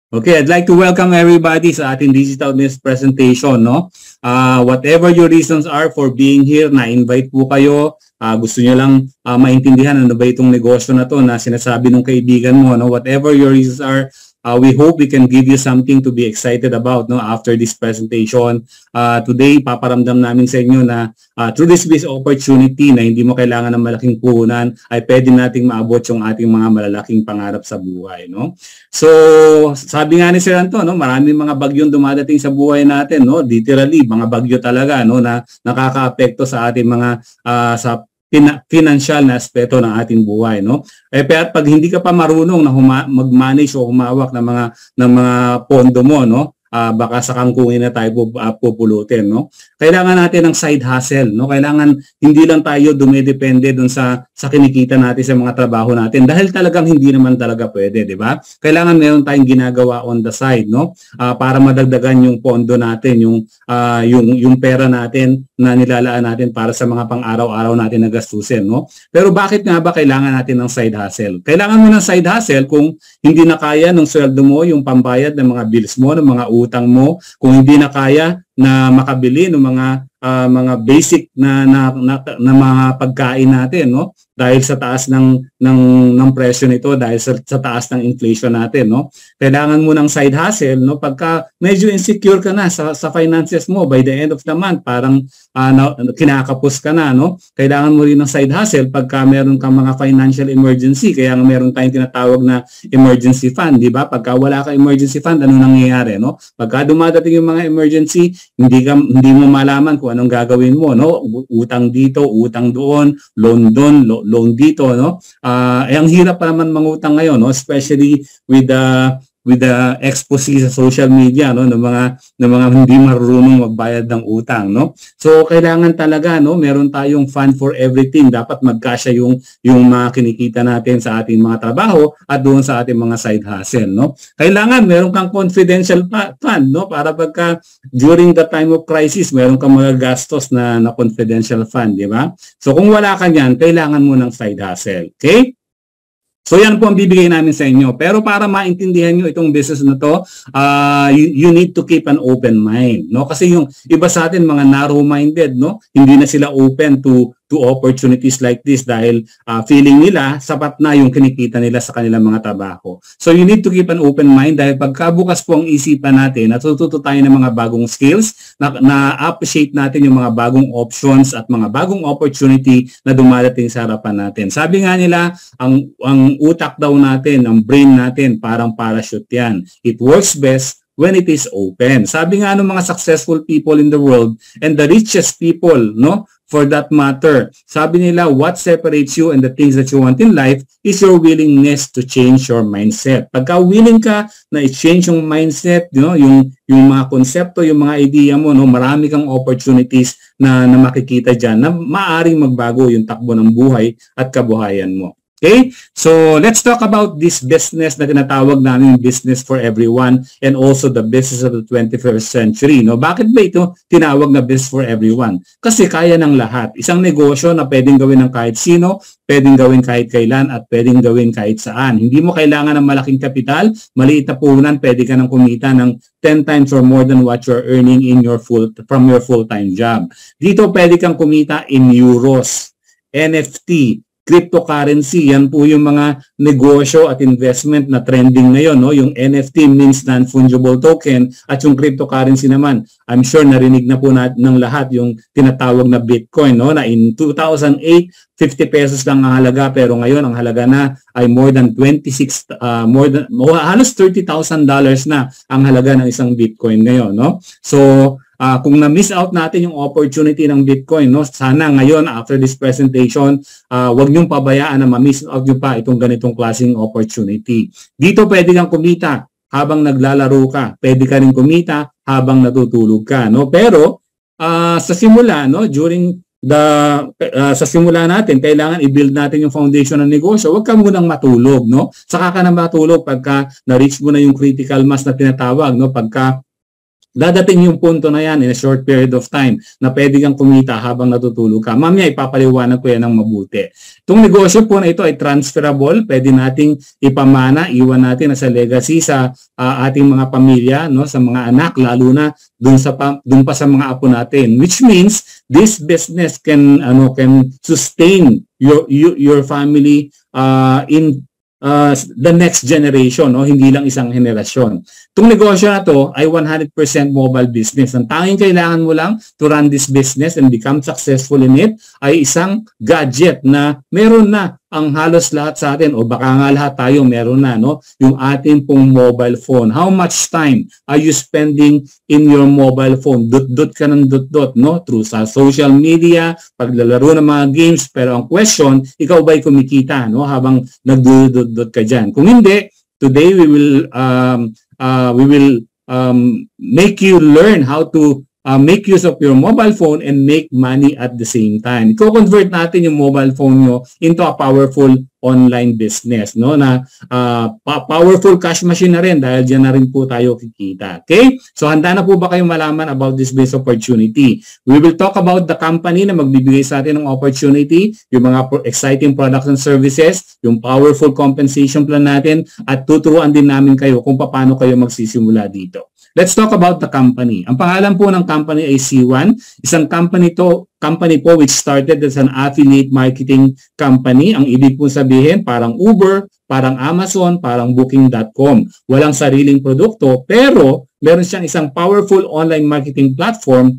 Okay, I'd like to welcome everybody sa ating digital news presentation, no? Whatever your reasons are for being here, na-invite po kayo. Gusto niyo lang maintindihan ano ba itong negosyo na to na sinasabi ng kaibigan mo, no? Whatever your reasons are, we hope we can give you something to be excited about, no, after this presentation. Today, paparamdam namin sa inyo na through this business opportunity na hindi mo kailangan ng malaking puhunan, ay pwede nating maabot yung ating mga malalaking pangarap sa buhay, no? So, sabi nga ni Sir Anton, no, maraming mga bagyong dumadating sa buhay natin, no? Literally, mga bagyo talaga, no, na nakakaapekto sa ating mga sa financial na aspeto ng ating buhay, no? Pero pag hindi ka pa marunong na mag-manage o humawak ng mga pondo mo, no? Baka sa kangkungin na tayo pupulutin, no? Kailangan natin ng side hustle, no? Kailangan hindi lang tayo dumidepende dun sa kinikita natin sa mga trabaho natin dahil talagang hindi naman talaga pwede, di ba? Kailangan meron tayong ginagawa on the side, no? Para madagdagan yung pondo natin, yung pera natin na nilalaan natin para sa mga pang-araw-araw natin na gastusin, no? Pero bakit nga ba kailangan natin ng side hustle? Kailangan mo ng side hustle kung hindi na kaya ng sweldo mo yung pambayad ng mga bills mo, ng mga utang mo, kung hindi na kaya na makabili ng mga basic na mga pagkain natin, no? Dahil sa taas ng presyo nito, dahil sa taas ng inflation natin, no? Kailangan mo ng side hustle, no? Pagka medyo insecure ka na sa finances mo by the end of the month, parang kinakapos ka na, no? Kailangan mo rin ng side hustle pagka meron kang mga financial emergency, kaya meron tayong tinatawag na emergency fund, di ba? Pagka wala ka emergency fund, ano nangyayari, no? Pagka dumadating yung mga emergency, hindi mo malaman kung anong gagawin mo, no? Utang dito, utang doon, loan dito, no? Ang hirap pa naman mangutang ngayon, no? Especially with the expose sa social media, no, ng mga hindi marunong magbayad ng utang, no? So kailangan talaga, no, meron tayong fund for everything. Dapat magkasya yung mga kinikita natin sa ating mga trabaho at doon sa ating mga side hustle, no? Kailangan meron kang confidential fund, no, para pagka during the time of crisis, meron kang mga gastos na confidential fund, di ba? So kung wala ka niyan, kailangan mo ng side hustle, okay? So yan po ang bibigay namin sa inyo. Pero para maintindihan nyo itong business na to, you need to keep an open mind, no? Kasi yung iba sa atin mga narrow-minded, no? Hindi na sila open to opportunities like this dahil feeling nila sapat na yung kinikita nila sa kanilang mga trabaho. So you need to keep an open mind dahil pagkabukas po ang isipan natin, natututo tayo ng mga bagong skills, na-appreciate natin yung mga bagong options at mga bagong opportunity na dumadating sa harapan natin. Sabi nga nila, ang utak daw natin, ang brain natin, parang parachute yan. It works best when it is open. Sabi nga ng mga successful people in the world and the richest people, no? For that matter, sabi nila, what separates you and the things that you want in life is your willingness to change your mindset. Pagka willing ka na i-change yung mindset, you know, yung mga konsepto, yung mga idea mo, no, marami kang opportunities na makikita dyan na maaring magbago yung takbo ng buhay at kabuhayan mo. Okay? So, let's talk about this business na tinatawag namin business for everyone and also the business of the 21st century. No? Bakit ba ito tinawag na business for everyone? Kasi kaya ng lahat. Isang negosyo na pwedeng gawin ng kahit sino, pwedeng gawin kahit kailan, at pwedeng gawin kahit saan. Hindi mo kailangan ng malaking kapital, maliit na puhunan, pwede ka nang kumita ng 10 times or more than what you're earning from your full-time job. Dito pwede kang kumita in euros, NFT, cryptocurrency, yan po yung mga negosyo at investment na trending ngayon, no? Yung NFT means non-fungible token at yung cryptocurrency naman, I'm sure narinig na po ng lahat yung tinatawag na Bitcoin, no? Na in 2008, 50 pesos lang ang halaga, pero ngayon ang halaga na ay more than halos $30,000 na ang halaga ng isang Bitcoin ngayon, no? So kung na-miss out natin yung opportunity ng Bitcoin, no, sana ngayon after this presentation, wag niyong pabayaan na ma-miss out niyo pa itong ganitong klaseng opportunity. Dito pwede kang kumita habang naglalaro ka, pwede ka rin kumita habang natutulog ka, no? Pero sa simula, no, sa simula natin, kailangan i-build natin yung foundation ng negosyo. Huwag ka munang matulog, no? Saka ka na matulog pagka na-reach mo na yung critical mass na tinatawag, no? Pagka dadating yung punto na yan in a short period of time na pwede kang kumita habang natutulog ka. Mamaya ipapaliwanag ko yan ng mabuti. Itong negosyo po na ito ay transferable. Pwede nating ipamana, iwan natin as a legacy sa ating mga pamilya, no, sa mga anak, lalo na dun pa sa mga apo natin. Which means this business can sustain your family in the next generation, no? Hindi lang isang henerasyon. Itong negosyo na to ay 100% mobile business. Ang tanging kailangan mo lang to run this business and become successful in it ay isang gadget na meron na ang halos lahat sa atin, o baka nga lahat tayo meron na, no? Yung ating pong mobile phone. How much time are you spending in your mobile phone? Dot-dot ka ng dot-dot, no? Through sa social media, paglalaro ng mga games. Pero ang question, ikaw ba'y kumikita, no? Habang nagdudot-dot ka dyan. Kung hindi, today we will make you learn how to make use of your mobile phone and make money at the same time. I-convert natin yung mobile phone nyo into a powerful online business, no? Na powerful cash machine na rin dahil dyan na rin po tayo kikita. Okay? So handa na po ba kayong malaman about this business opportunity? We will talk about the company na magbibigay sa atin ng opportunity, yung mga exciting products and services, yung powerful compensation plan natin, at tuturuan din namin kayo kung paano kayo magsisimula dito. Let's talk about the company. Ang pangalan po ng company ay C1. Isang company po which started as an affiliate marketing company. Ang ibig po sabihin, parang Uber, parang Amazon, parang Booking.com. Walang sariling produkto, pero meron siyang isang powerful online marketing platform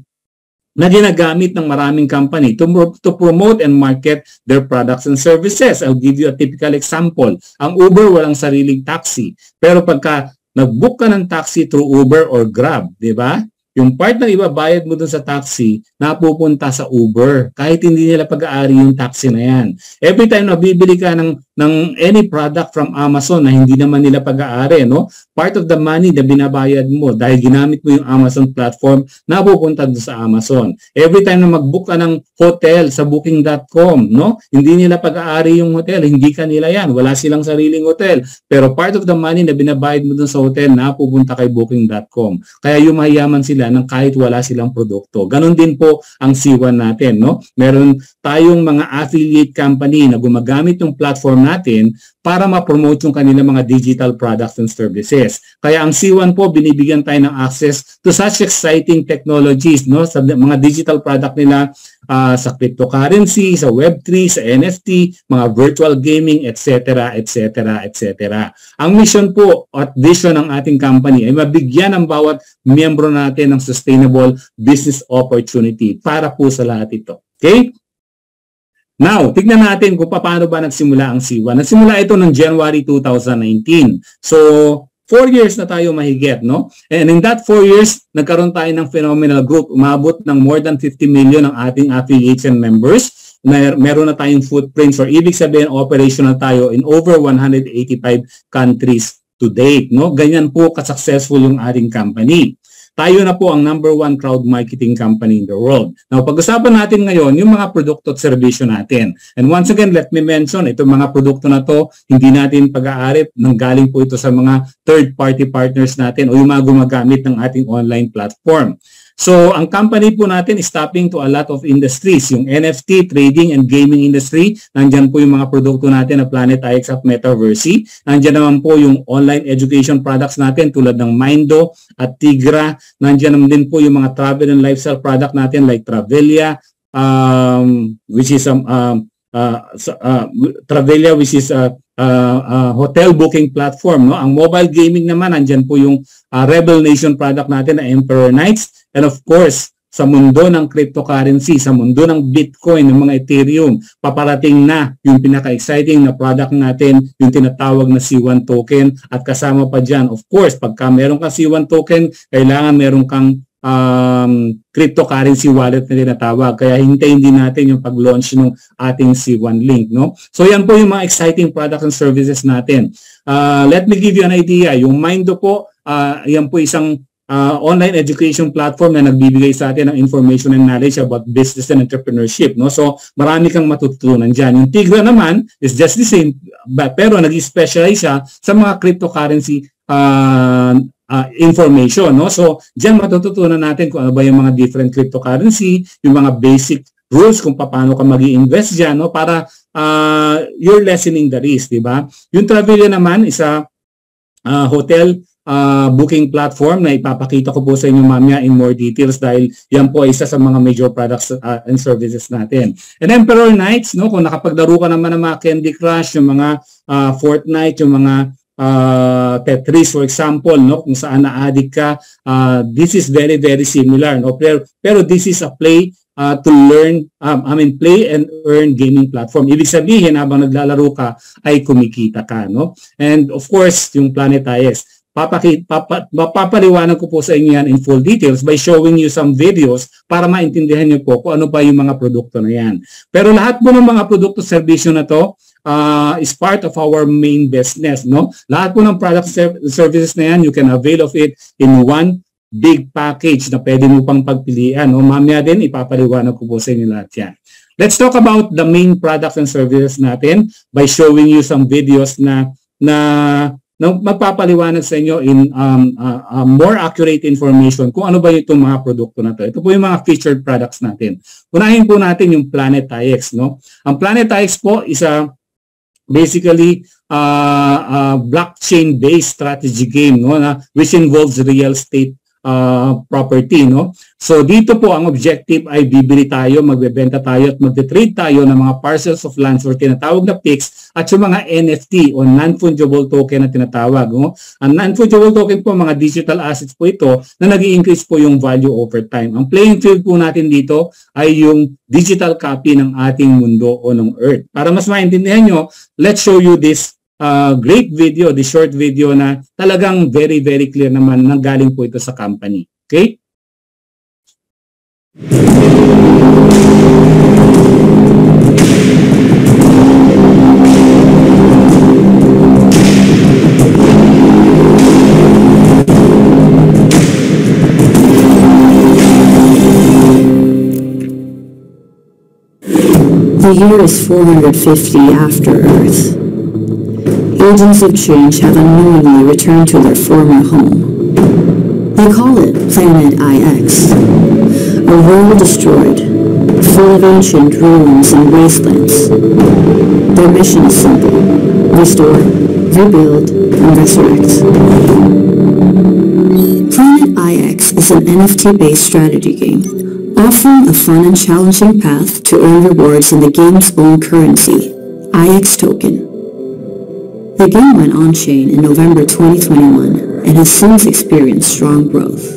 na ginagamit ng maraming company to promote and market their products and services. I'll give you a typical example. Ang Uber walang sariling taxi, pero pagka nag-book ka ng taxi through Uber or Grab, di ba? Yung part na ibabayad mo dun sa taxi, napupunta sa Uber. Kahit hindi nila pag-aari yung taxi na yan. Every time na bibili ka ng any product from Amazon na hindi naman nila pag-aari, no? Part of the money na binabayad mo dahil ginamit mo yung Amazon platform, napupunta doon sa Amazon. Every time na mag-book ka ng hotel sa Booking.com, no? Hindi nila pag-aari yung hotel, hindi kanila yan. Wala silang sariling hotel. Pero part of the money na binabayad mo doon sa hotel, napupunta kay Booking.com. Kaya yung mayayaman sila ng kahit wala silang produkto. Ganon din po ang C1 natin, no? Meron tayong mga affiliate company na gumagamit ng platform natin para ma-promote yung kanilang mga digital products and services. Kaya ang C1 po, binibigyan tayo ng access to such exciting technologies, no? Sa mga digital product nila, sa cryptocurrency, sa Web3, sa NFT, mga virtual gaming, etc., etc., etc. Ang mission po at vision ng ating company ay mabigyan ng bawat miyembro natin ng sustainable business opportunity para po sa lahat ito. Okay? Now, tignan natin kung paano ba nagsimula ang C1. Nagsimula ito noong January 2019. So, 4 years na tayo mahigit, no? And in that 4 years, nagkaroon tayo ng phenomenal growth. Umabot ng more than 50 million ang ating affiliates and members. Meron na tayong footprints, or ibig sabihin operational tayo in over 185 countries to date, no? Ganyan po ka-successful yung ating company. Tayo na po ang #1 crowd marketing company in the world. Now, pag-usapan natin ngayon yung mga produkto at serbisyo natin. And once again, let me mention, itong mga produkto na to, hindi natin pag-aari, nanggaling po ito sa mga third-party partners natin o yung mga gumagamit ng ating online platform. So, ang company po natin is tapping to a lot of industries. Yung NFT, trading, and gaming industry. Nandyan po yung mga produkto natin na Planet IX at Metaverse. Nandyan naman po yung online education products natin tulad ng Mindo at Tigra. Nandyan naman din po yung mga travel and lifestyle product natin like Travelia, which is hotel booking platform, no? Ang mobile gaming naman, nandyan po yung Rebel Nation product natin na Emperor Knights. And of course, sa mundo ng cryptocurrency, sa mundo ng Bitcoin, ng mga Ethereum, paparating na yung pinaka-exciting na product natin, yung tinatawag na C1 token. At kasama pa dyan, of course, pagka meron kang C1 token, kailangan meron kang cryptocurrency wallet na tinatawag. Kaya hintayin din natin yung pag-launch ng ating C1 link, no? So yan po yung mga exciting products and services natin. Let me give you an idea. Yung Mindo po, yan po isang online education platform na nagbibigay sa atin ng information and knowledge about business and entrepreneurship, no? So marami kang matututunan dyan. Yung Tigra naman is just the same, pero nag-specialize siya sa mga cryptocurrency information, no? So, diyan matututunan natin kung ano ba yung mga different cryptocurrency, yung mga basic rules kung paano ka mag-i-invest diyan, no? Para you're lessening the risk, di ba? Yung Travilla naman, isa hotel booking platform na ipapakita ko po sa inyo mamaya in more details dahil yan po ay isa sa mga major products and services natin. And Emperor Knights, no, kung nakapaglaro ka naman ng mga Candy Crush, yung mga Fortnite, yung mga Tetris for example, no, kung saan na-addict ka, this is very very similar, no, pero this is a play to learn, play and earn gaming platform. Ibig sabihin, habang naglalaro ka, ay kumikita ka, no? And of course, yung Planet IX, papaliwanag ko po sa inyo yan in full details by showing you some videos para maintindihan nyo po kung ano pa yung mga produkto na yan. Pero lahat po ng mga produkto serbisyo na to is part of our main business, no? Lahat po ng product services na yan, you can avail of it in one big package na pwede mo pang pagpilian, no? Mamaya din ipapaliwanag ko po sa inyo lahat yan. Let's talk about the main products and services natin by showing you some videos na magpapaliwanag sa inyo in more accurate information kung ano ba itong mga produkto na to. Ito po yung mga featured products natin. Unahin po natin yung Planet IX, no? Ang Planet IX po is basically blockchain-based strategy game, no, which involves real estate property, no? So dito po ang objective ay bibili tayo, magbebenta tayo at magte-trade tayo ng mga parcels of lands or tinatawag na PICs at yung mga NFT o non-fungible token na tinatawag, no? Ang non-fungible token po, mga digital assets po ito na nag-i-increase po yung value over time. Ang playing field po natin dito ay yung digital copy ng ating mundo o ng Earth. Para mas maintindihan nyo, let's show you this great video, the short video na talagang very very clear naman nang galing po ito sa company. Okay? The year is 450 after Earth. Agents of change have unknowingly returned to their former home. They call it Planet IX, a world destroyed, full of ancient ruins and wastelands. Their mission is simple: restore, rebuild, and resurrect. Planet IX is an NFT-based strategy game, offering a fun and challenging path to earn rewards in the game's own currency, IX token. The game went on-chain in November 2021 and has since experienced strong growth.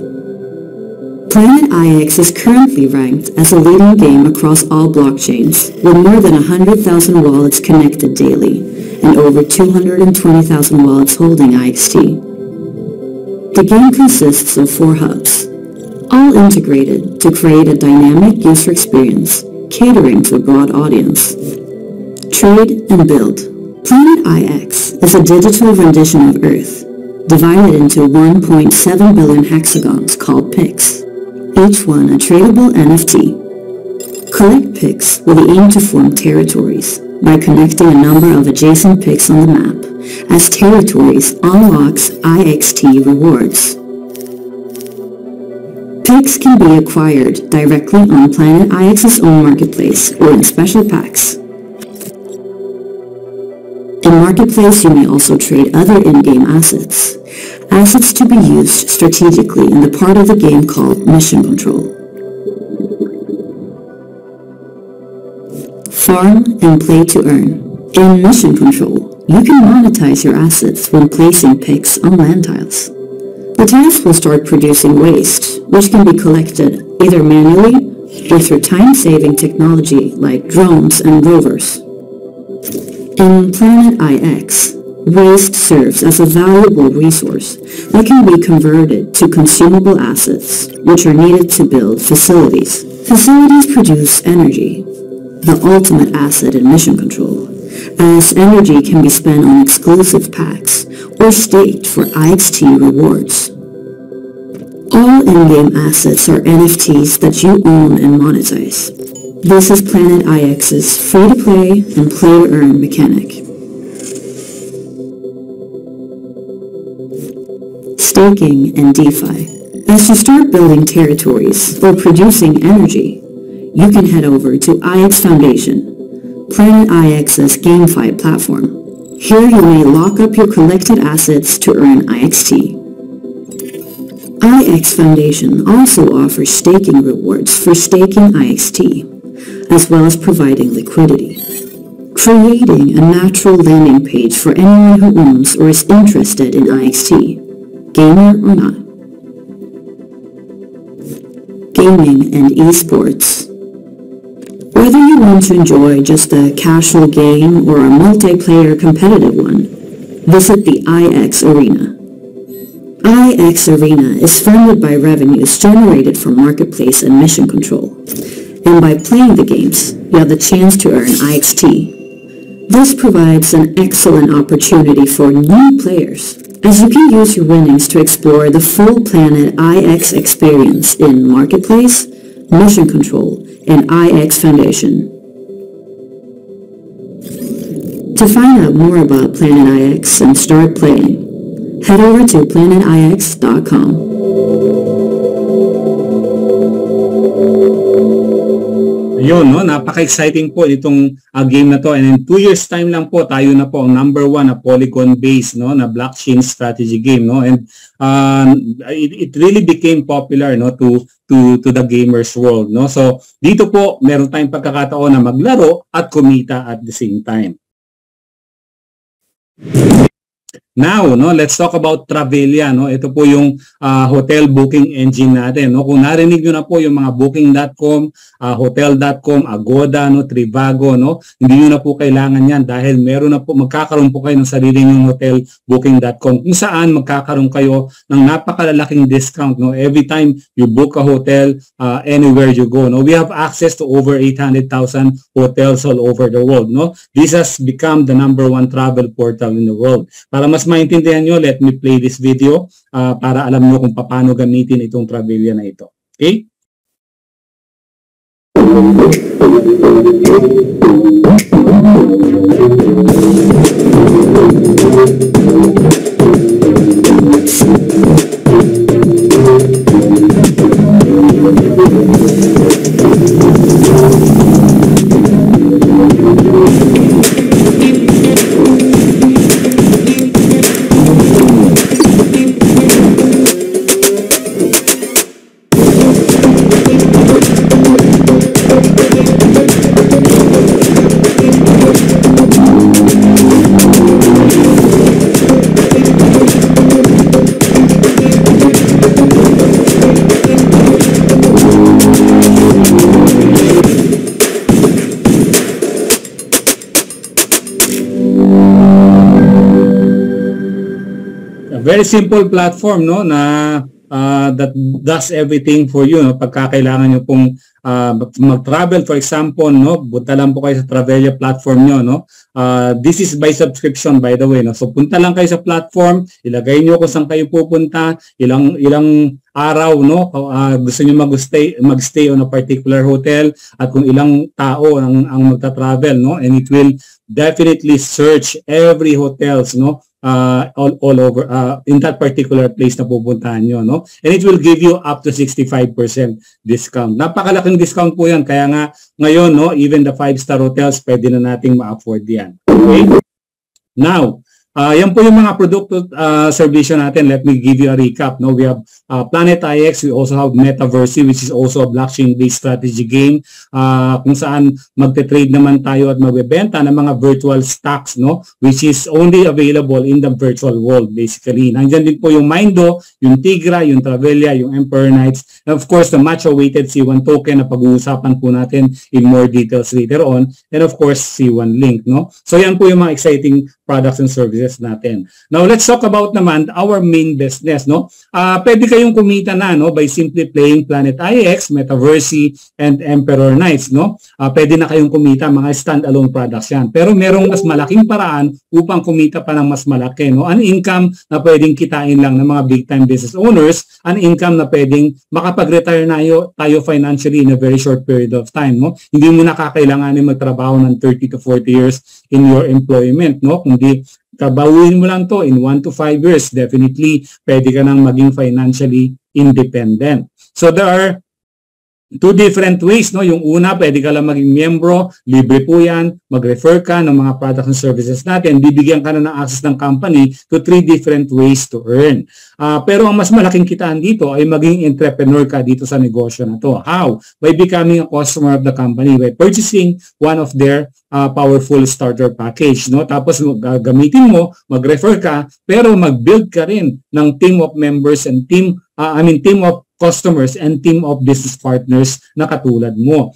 Planet IX is currently ranked as a leading game across all blockchains, with more than 100,000 wallets connected daily and over 220,000 wallets holding IXT. The game consists of 4 hubs, all integrated to create a dynamic user experience catering to a broad audience. Trade and build. Planet IX is a digital rendition of Earth, divided into 1.7 billion hexagons called PICs, each one a tradable NFT. Collect PICs with the aim to form territories by connecting a number of adjacent PICs on the map, as territories unlocks IXT rewards. PICs can be acquired directly on Planet IX's own marketplace or in special packs. In Marketplace, you may also trade other in-game assets to be used strategically in the part of the game called Mission Control. Farm and play to earn. In Mission Control, you can monetize your assets when placing PICs on land tiles. The tiles will start producing waste, which can be collected either manually or through time-saving technology like drones and rovers. In Planet IX, waste serves as a valuable resource that can be converted to consumable assets, which are needed to build facilities. Facilities produce energy, the ultimate asset in Mission Control, as energy can be spent on exclusive packs or staked for IXT rewards. All in-game assets are NFTs that you own and monetize. This is Planet IX's free-to-play and play-to-earn mechanic. staking, and DeFi. As you start building territories or producing energy, you can head over to IX Foundation, Planet IX's GameFi platform. Here you may lock up your collected assets to earn IXT. IX Foundation also offers staking rewards for staking IXT, as well as providing liquidity, creating a natural landing page for anyone who owns or is interested in IXT, gamer or not. Gaming and esports. Whether you want to enjoy just a casual game or a multiplayer competitive one, visit the IX Arena. IX Arena is funded by revenues generated from marketplace and mission control, and by playing the games, you have the chance to earn IXT. This provides an excellent opportunity for new players, as you can use your winnings to explore the full Planet IX experience in marketplace, mission control, and IX Foundation. To find out more about Planet IX and start playing, head over to planetix.com. Ayun, no? Napaka-exciting po itong game na to, and in 2 years time lang po tayo na po ang number 1 na Polygon-based, no, na blockchain strategy game, no, and it really became popular, no, to the gamers world, no. So dito po meron tayong pagkakataon na maglaro at kumita at the same time. Now, no, let's talk about Travelia, no. Ito po yung hotel booking engine natin, no. Kung narinig niyo na po yung mga booking.com, hotel.com, Agoda, no, Trivago, no. Hindi niyo na po kailangan 'yan dahil meron na po, magkakaroon po kayo ng sarili niyong hotel booking.com kung saan magkakaroon kayo ng napakalalaking discount, no, every time you book a hotel anywhere you go, no. We have access to over 800,000 hotels all over the world, no. This has become the number 1 travel portal in the world. Para mas maintindihan nyo, let me play this video para alam nyo kung paano gamitin itong Travelia na ito. Okay? Very simple platform, no, na that does everything for you, no. Pagka kailangan niyo pong mag-travel, for example, no, punta lang po kayo sa Travelia platform niyo, no. This is by subscription, by the way, no. So punta lang kayo sa platform, ilagay niyo kung saan kayo pupunta, ilang araw, no, gusto niyo magstay on a particular hotel, at kung ilang tao ang magta-travel, no, and it will definitely search every hotels, no, all over in that particular place na pupuntahan nyo, no? And it will give you up to 65% discount. Napakalaking discount po yan. Kaya nga ngayon, no, even the 5-star hotels, pwede na nating ma-afford yan. Okay? Now, yan po yung mga produkto servisyo natin. Let me give you a recap, no? We have Planet IX. We also have Metaverse, which is also a blockchain-based strategy game kung saan magte-trade naman tayo at magbebenta ng mga virtual stocks, no? Which is only available in the virtual world, basically. Nandiyan din po yung Mindo, yung Tigra, yung Travelia, yung Emperor Knights, and of course, the much-awaited C1 token na pag-uusapan po natin in more details later on, and of course, C1 Link, no? So yan po yung mga exciting products and services natin. Now, let's talk about naman our main business, no? Pwede kayong kumita na, no, by simply playing Planet IX, Metaverse, and Emperor Knights, no? Pwede na kayong kumita, mga standalone products yan. Pero merong mas malaking paraan upang kumita pa ng mas malaki, no? An income na pwedeng kitain lang ng mga big-time business owners, an income na pwedeng makapag-retire na tayo financially in a very short period of time, no? Hindi mo na kakailanganin magtrabaho ng 30 to 40 years in your employment, no? Kung di trabahuin mo lang to in 1 to 5 years, definitely pwede ka nang maging financially independent. So there are two different ways, no? Yung una, pwede ka lang maging miyembro, libre po yan, mag-refer ka ng mga products and services natin, bibigyan ka na ng access ng company to 3 different ways to earn. Pero ang mas malaking kitaan dito ay maging entrepreneur ka dito sa negosyo na to. How? By becoming a customer of the company, by purchasing one of their powerful starter package, no? Tapos gamitin mo, mag-refer ka, pero mag-build ka rin ng team of members and team of customers and team of business partners na katulad mo.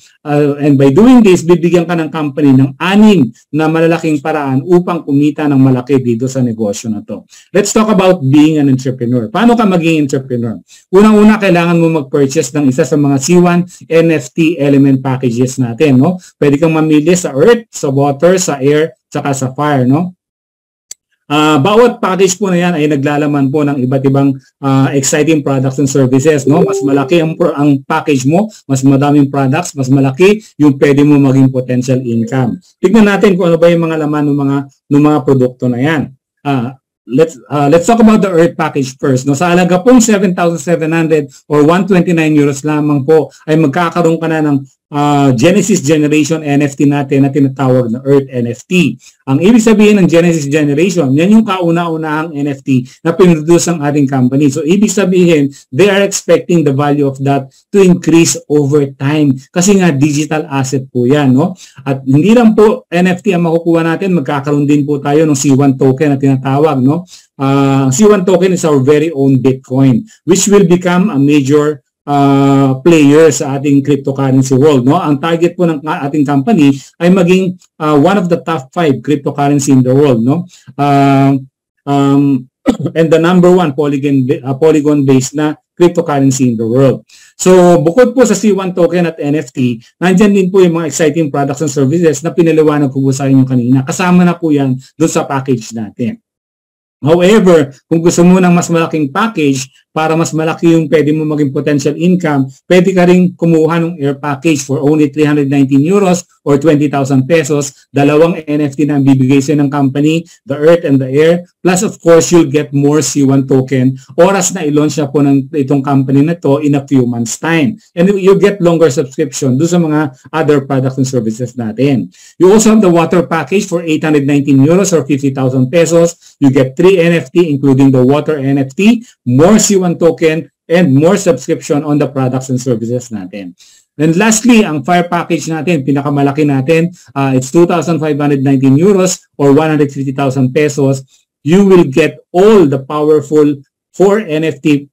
And by doing this, bibigyan ka ng company ng 6 na malalaking paraan upang kumita ng malaki dito sa negosyo na to. Let's talk about being an entrepreneur. Paano ka maging entrepreneur? Unang-una, kailangan mo mag-purchase ng isa sa mga C1 NFT element packages natin, no? Pwede kang mamili sa earth, sa water, sa air, saka sa fire, no? Bawat package po na yan ay naglalaman po ng iba't ibang exciting products and services, no? Mas malaki ang package mo, mas madaming products, mas malaki yung pwede mo maging potential income. Tignan natin kung ano ba yung mga laman ng mga produkto na yan. Let's talk about the Earth package first. No, sa halaga pong 7,700 or 129 euros lamang po ay magkakaroon ka na ng Genesis Generation NFT natin na tinatawag na Earth NFT. Ang ibig sabihin ng Genesis Generation, yan yung kauna-unahang NFT na pinroduce ng ating company. So, ibig sabihin, they are expecting the value of that to increase over time. Kasi nga, digital asset po yan, no? At hindi lang po NFT ang makukuha natin, magkakaroon din po tayo ng C1 token na tinatawag, no? C1 token is our very own Bitcoin, which will become a major player sa ating cryptocurrency world, no? Ang target po ng ating company ay maging one of the top 5 cryptocurrency in the world, no? And the number 1 Polygon-based na cryptocurrency in the world. So, bukod po sa C1 token at NFT, nandyan din po yung mga exciting products and services na pinaliwanag ko po sa inyo kanina. Kasama na po yan doon sa package natin. However, kung gusto mo ng mas malaking package para mas malaki yung pwede mo maging potential income, pwede ka rin kumuha ng air package for only 319 euros or 20,000 pesos. Dalawang NFT na bibigay sa ng company, the Earth and the Air. Plus, of course, you'll get more C1 token oras na i-launch na po ng itong company na to in a few months time. And you'll get longer subscription doon sa mga other products and services natin. You also have the water package for 819 euros or 50,000 pesos. You get 3 NFT including the water NFT, more C1 token, and more subscription on the products and services natin. And lastly, ang fire package natin, pinakamalaki natin, it's 2,519 euros or 150,000 pesos. You will get all the powerful 4 NFT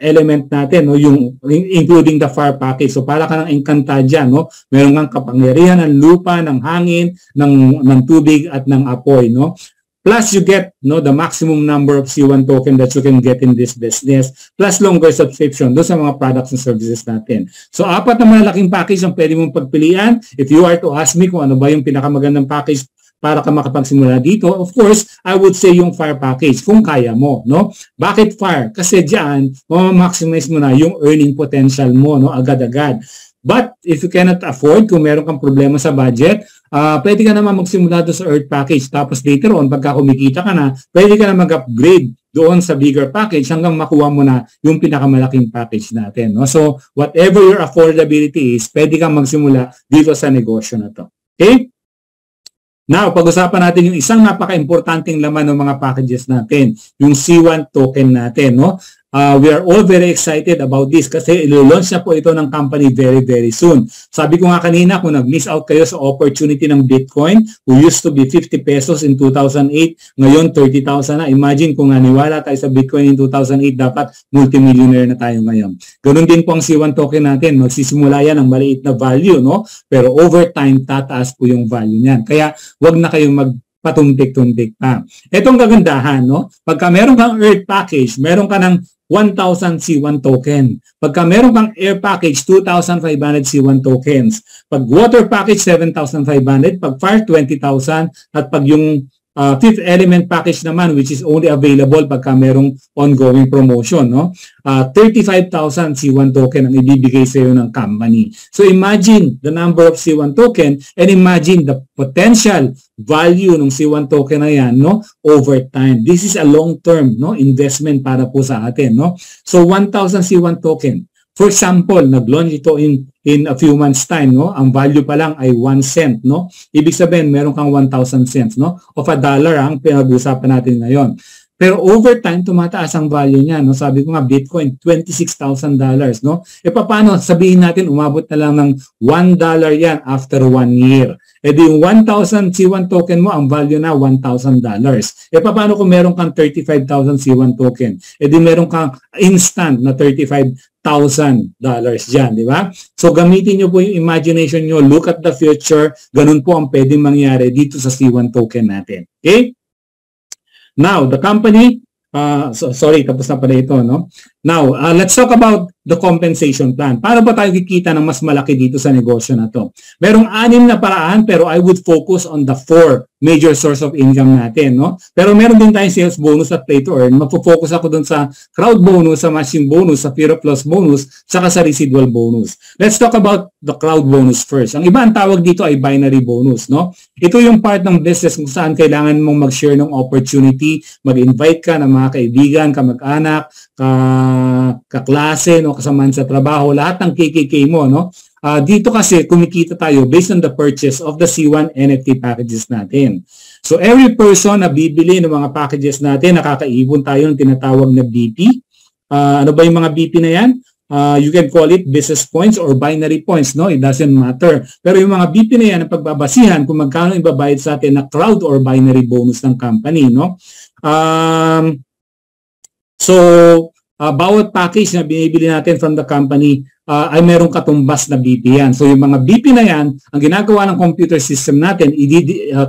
element natin, no, yung including the fire package. So para ka ng Encantadia, no? Meron kang kapangyarihan ng lupa, ng hangin, ng tubig at ng apoy, no? Plus, you get, no, the maximum number of C1 token that you can get in this business, plus longer subscription doon sa mga products and services natin. So, 4 na malalaking package ang pwede mong pagpilian. If you are to ask me kung ano ba yung pinakamagandang package para ka makapagsimula dito, of course, I would say yung fire package, kung kaya mo, no? Bakit fire? Kasi diyan, ma-maximize mo na yung earning potential mo, no, agad-agad. But if you cannot afford, kung meron kang problema sa budget, pwede ka naman magsimula doon sa Earth package. Tapos later on, pagka kumikita ka na, pwede ka na mag-upgrade doon sa bigger package hanggang makuha mo na yung pinakamalaking package natin, no? So, whatever your affordability is, pwede kang magsimula dito sa negosyo na to. Okay? Now, pag-usapan natin yung isang napaka-importanting laman ng mga packages natin, yung C1 token natin, no? We are all very excited about this kasi ilo-launch na po ito ng company very, very soon. Sabi ko nga kanina, kung nag-miss out kayo sa opportunity ng Bitcoin, who used to be 50 pesos in 2008, ngayon 30,000 na. Imagine kung naniwala tayo sa Bitcoin in 2008, dapat multimillionaire na tayo ngayon. Ganun din po ang C1 token natin. Magsisimula yan ng maliit na value, no? Pero over time, tataas po yung value niyan. Kaya wag na kayong patuntik-tuntik pa. Itong kagandahan, no? Pagka meron kang Earth package, meron ka ng 1,000 C1 token. Pagka meron kang air package, 2,500 C1 tokens. Pag water package, 7,500. Pag fire, 20,000. At pag yung Fifth element package naman, which is only available pagka merong ongoing promotion, no? 35,000 C1 token ang ibibigay sa iyo ng company. So imagine the number of C1 token and imagine the potential value ng C1 token na yan, no, over time. This is a long-term, no, investment para po sa atin, no? So 1,000 C1 token. For example, nag-launch ito in a few months time, no? Ang value pa lang ay 1 cent, no? Ibig sabihin, meron kang 1,000 cents, no? Of a dollar ang pinag-usapan natin ngayon. Pero over time, tumataas ang value niya, no? Sabi ko nga, Bitcoin, $26,000, no? E paano sabihin natin, umabot na lang ng $1 yan after 1 year. E di yung 1,000 C1 token mo, ang value na $1,000. E paano kung meron kang 35,000 C1 token? E di meron kang instant na $35,000 dyan, di ba? So gamitin nyo po yung imagination nyo, look at the future, ganun po ang pwedeng mangyari dito sa C1 token natin. Okay? Now, the company, sorry, tapos na pala ito, no? Now, let's talk about the compensation plan. Para ba tayo kikita ng mas malaki dito sa negosyo na to? Merong 6 na paraan, pero I would focus on the 4 major source of income natin, no? Pero meron din tayong sales bonus at play to earn. Magpo-focus ako dun sa crowd bonus, sa matching bonus, sa fear of loss bonus, saka sa residual bonus. Let's talk about the crowd bonus first. Ang iba ang tawag dito ay binary bonus, no? Ito yung part ng business kung saan kailangan mong mag-share ng opportunity, mag-invite ka ng mga kaibigan, kamag-anak, kaklase, no, kasamahan sa trabaho, lahat ng KKK mo, no? Dito kasi kumikita tayo based on the purchase of the C1 NFT packages natin. So every person na bibili ng mga packages natin, nakakaibon tayo ng tinatawag na BP. Ano ba yung mga BP na yan? You can call it business points or binary points, no? It doesn't matter. Pero yung mga BP na yan, ang pagbabasihan kung magkano ibabayad sa atin na crowd or binary bonus ng company, no? Bawat package na binibili natin from the company ay merong katumbas na BP yan. So yung mga BP na yan, ang ginagawa ng computer system natin,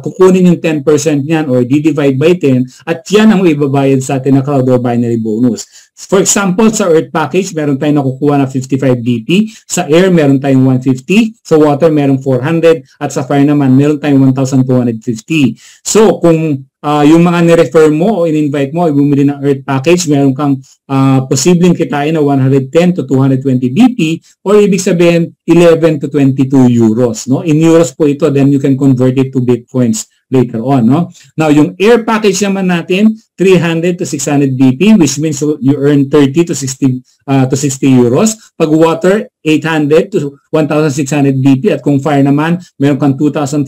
kukunin yung 10% niyan or di-divide by 10 at yan ang ibabayad sa atin na crowd or binary bonus. For example, sa Earth package, meron tayong nakukuha na 55 BP. Sa Air, meron tayong 150. Sa Water, meron 400. At sa Fire naman, meron tayong 1,250. So kung yung mga ni-refer mo o in-invite mo, bumili ng Earth package, meron kang posibleng kitain na 110 to 220 BP or ibig sabihin 11 to 22 euros. No? In euros po ito, then you can convert it to Bitcoins later on. No? Now, yung Air package naman natin, 300 to 600 BP, which means you earn 30 to 60 euros. Pag Water, 800 to 1,600 BP. At kung Fire naman, meron kang 2,500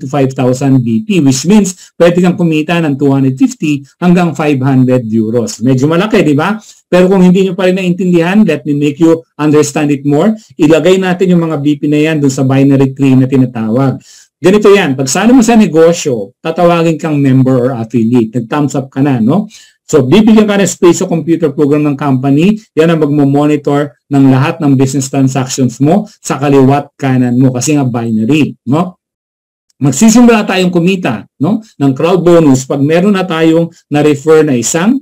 to 5,000 BP, which means pwede kang kumita ng 250 hanggang 500 euros. Medyo malaki, di ba? Pero kung hindi nyo pa rin naintindihan, let me make you understand it more. Ilagay natin yung mga BP na yan dun sa binary tree na tinatawag. Ganito yan, pag sali mo sa negosyo, tatawagin kang member or affiliate. Nag-thumbs up ka na, no? So, bibigyan ka ng space sa computer program ng company, yan ang magmo-monitor ng lahat ng business transactions mo sa kaliwat kanan mo kasi nga binary, no? Magsisimula tayong kumita, no? Ng crowd bonus pag meron na tayong na-refer na isang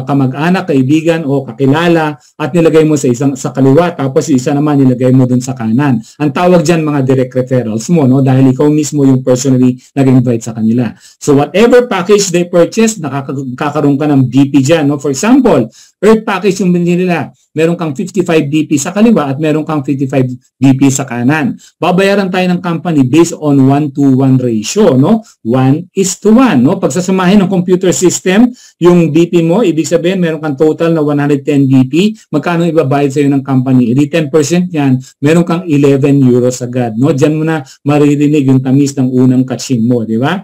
kamag-anak, kaibigan o kakilala at nilagay mo sa kaliwa tapos yung isa naman nilagay mo dun sa kanan. Ang tawag dyan mga direct referrals mo, no? Dahil ikaw mismo yung personally nag-invite sa kanila. So whatever package they purchase, nakakaroon ka ng BP dyan, no? For example, Earth package yung binili nila, meron kang 55 BP sa kaliwa at meron kang 55 BP sa kanan. Babayaran tayo ng company based on 1-to-1 ratio, no? 1:1, no? Pag sasamahin ng computer system, yung BP mo, ibig sabihin, meron kang total na 110 BP, magkano ibabayad sa'yo ng company? Edi 10% yan, meron kang 11 euros agad, no? Diyan mo na maririnig yung tamis ng unang kaching mo, di ba?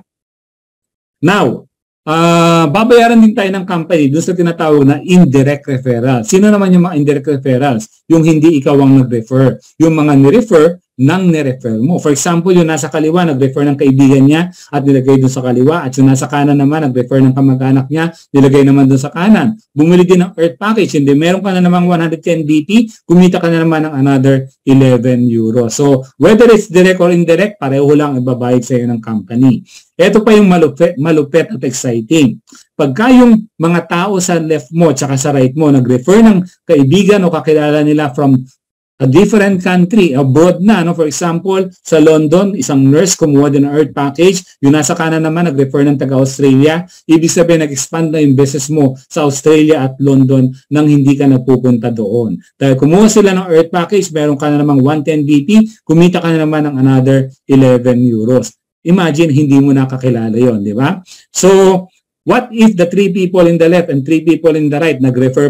Now, babayaran din tayo ng company doon sa tinatawag na indirect referral. Sino naman yung mga indirect referrals? Yung hindi ikaw ang nag-refer. Yung mga ni-refer nang ni-refer mo. For example, yung nasa kaliwa, nag-refer ng kaibigan niya at nilagay doon sa kaliwa. At yung nasa kanan naman, nag-refer ng kamag-anak niya, nilagay naman doon sa kanan. Bumili din ng Earth package. Hindi, meron ka na namang 110 BP, kumita ka na naman ng another 11 euros. So, whether it's direct or indirect, pareho lang ibabayad sa iyo ng company. Ito pa yung malupet at exciting. Pagka yung mga tao sa left mo tsaka sa right mo, nag-refer ng kaibigan o kakilala nila from a different country, abroad na, no? For example, sa London, isang nurse kumuha din ng Earth Package, yung nasa kanan naman, nag-refer ng taga-Australia, ibig sabihin, nag-expand na yung business mo sa Australia at London nang hindi ka napupunta doon. Dahil kumuha sila ng Earth Package, meron ka na namang 110 BP, kumita ka na naman ng another 11 euros. Imagine, hindi mo nakakilala yon, di ba? So, what if the 3 people in the left and 3 people in the right nag-refer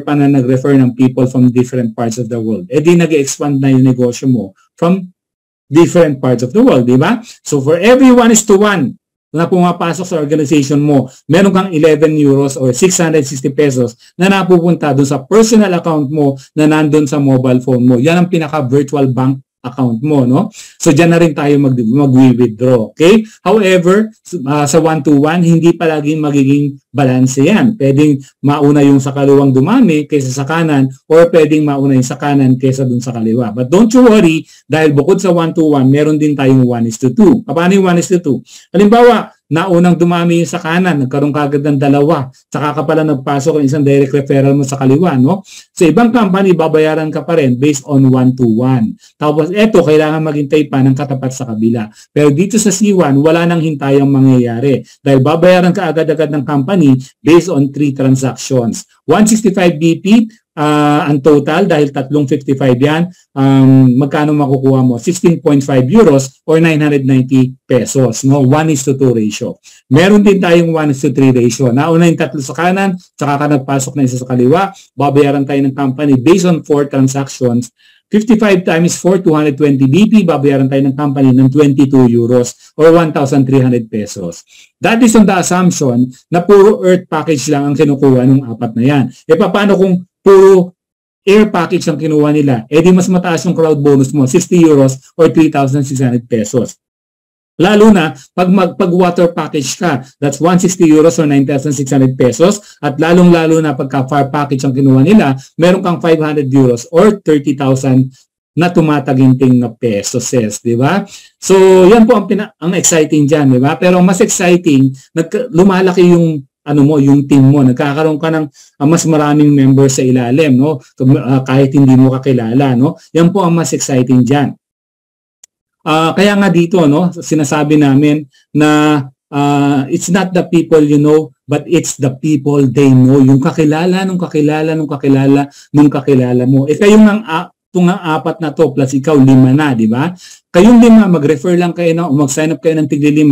ng people from different parts of the world? Eh di nag-expand na yung negosyo mo from different parts of the world, di ba? So for every 1:1 na pumapasok sa organization mo, meron kang 11 euros or 660 pesos na napupunta doon sa personal account mo na nandun sa mobile phone mo. Yan ang pinaka-virtual bank account mo, no? So, dyan na rin tayo mag-withdraw, okay? However, sa 1-to-1, hindi palaging magiging balanse yan. Pwedeng mauna yung sa kaliwang dumami kaysa sa kanan or pwedeng mauna yung sa kanan kaysa dun sa kaliwa. But don't you worry, dahil bukod sa 1-to-1, meron din tayong 1:2. Paano yung 1:2? Halimbawa, naunang dumami yung sa kanan, nagkaroon kagad ng dalawa, saka ka pala nagpasok ang isang direct referral mo sa kaliwa, no? Sa ibang company, babayaran ka pa rin based on 1-to-1. Tapos eto, kailangan maghintay pa ng katapat sa kabila. Pero dito sa C1, wala nang hintayang mangyayari dahil babayaran ka agad-agad ng company based on 3 transactions. 165 BP, ang total, dahil 355 yan, magkano makukuha mo? 16.5 euros or 990 pesos. No? 1:2 ratio. Meron din tayong 1:3 ratio. Nauna yung 3 sa kanan, saka ka nagpasok na isa sa kaliwa, babayaran tayo ng company based on 4 transactions. 55 times 4, 220 BP, babayaran tayo ng company ng 22 euros or 1,300 pesos. That is on the assumption na puro Earth Package lang ang kinukuha ng 4 na yan. E paano kung puro Air Package ang kinuha nila? E di mas mataas yung crowd bonus mo, 60 euros or 3,600 pesos. Lalo na pag water package ka, that's 160 euros or 9,600 pesos. At lalong-lalo na pagka fire package ang kinuha nila, meron kang 500 euros or 30,000 na tumataginting na pesos, di ba? So, yan po ang exciting dyan, di ba? Pero mas exciting, lumalaki yung yung team mo, nagkakaroon ka ng mas maraming members sa ilalim, no? Kahit hindi mo kakilala, no? Yan po ang mas exciting dyan. Kaya nga dito, no, sinasabi namin na it's not the people you know, but it's the people they know. Yung kakilala mo. Eh kayong itong 4 na to plus ikaw 5 na, di ba? Kayong 5, mag-refer lang kayo o mag-sign up kayo ng tig-5,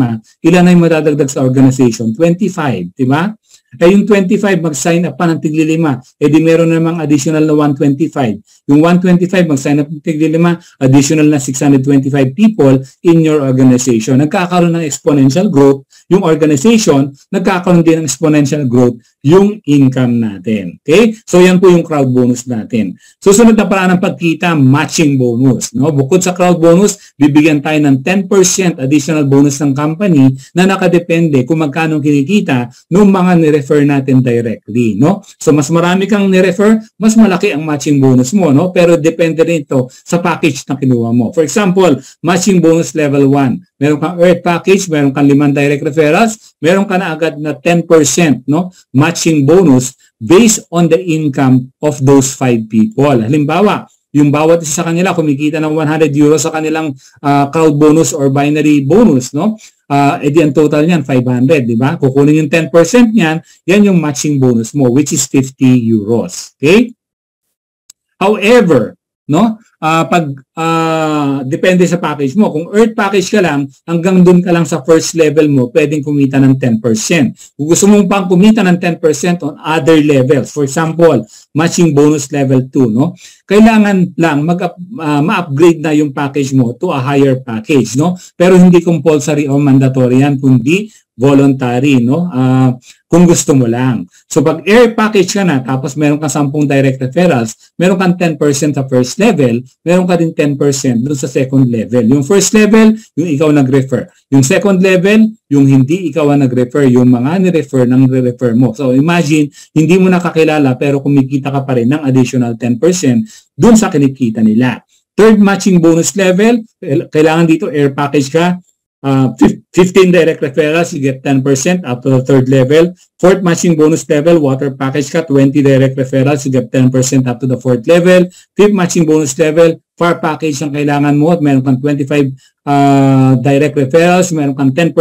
ilan na yung madadagdag sa organization? 25, di ba? Eh yung 25, mag-sign up pa ng tig-5, eh di meron namang additional na 125. Yung 125, mag-sign up ng tig-5, additional na 625 people in your organization. Nagkakaroon ng exponential growth yung organization, nagkakaroon din ng exponential growth yung income natin. Okay? So yan po yung crowd bonus natin. Susunod na paraan ng pagkita, matching bonus. No? Bukod sa crowd bonus, bibigyan tayo ng 10% additional bonus ng company na nakadepende kung magkano kinikita ng mga ni-refer natin directly. No? So mas marami kang ni-refer, mas malaki ang matching bonus mo. No? Pero depende rin ito sa package na kinuha mo. For example, matching bonus level 1. Meron kang Earth Package, meron kang 5 direct referrals, meron ka na agad na 10% no? Matching bonus based on the income of those 5 people. Halimbawa, yung bawat isa sa kanila kumikita ng 100 euros sa kanilang crowd bonus or binary bonus, no? Edi ang total niyan 500, di ba? Kukunin yung 10% niyan, yan yung matching bonus mo, which is 50 euros. Okay? However, no? Depende sa package mo. Kung Earth Package ka lang, hanggang dun ka lang sa first level mo, pwedeng kumita ng 10%. Kung gusto mong pang kumita ng 10% on other levels, for example, matching bonus level 2, no? Kailangan lang ma-upgrade na yung package mo to a higher package, no? Pero hindi compulsory o mandatory yan, kundi voluntary, no? Kung gusto mo lang. So pag Air Package ka na, tapos meron kang 10 direct referrals, meron kang 10% sa first level, meron ka din 10% dun sa second level. Yung first level, yung ikaw nag-refer. Yung second level, yung hindi ikaw ang nag-refer, yung mga ni-refer ng re-refer mo. So imagine, hindi mo nakakilala pero kumikita ka pa rin ng additional 10% dun sa kinikita nila. Third matching bonus level, kailangan dito Air Package ka, 15 direct referrals, you get 10% up to the third level. Fourth matching bonus level, water package ka, 20 direct referrals, you get 10% up to the fourth level. Fifth matching bonus level, far package ang kailangan mo at meron kang 25 direct referrals, meron kang 10%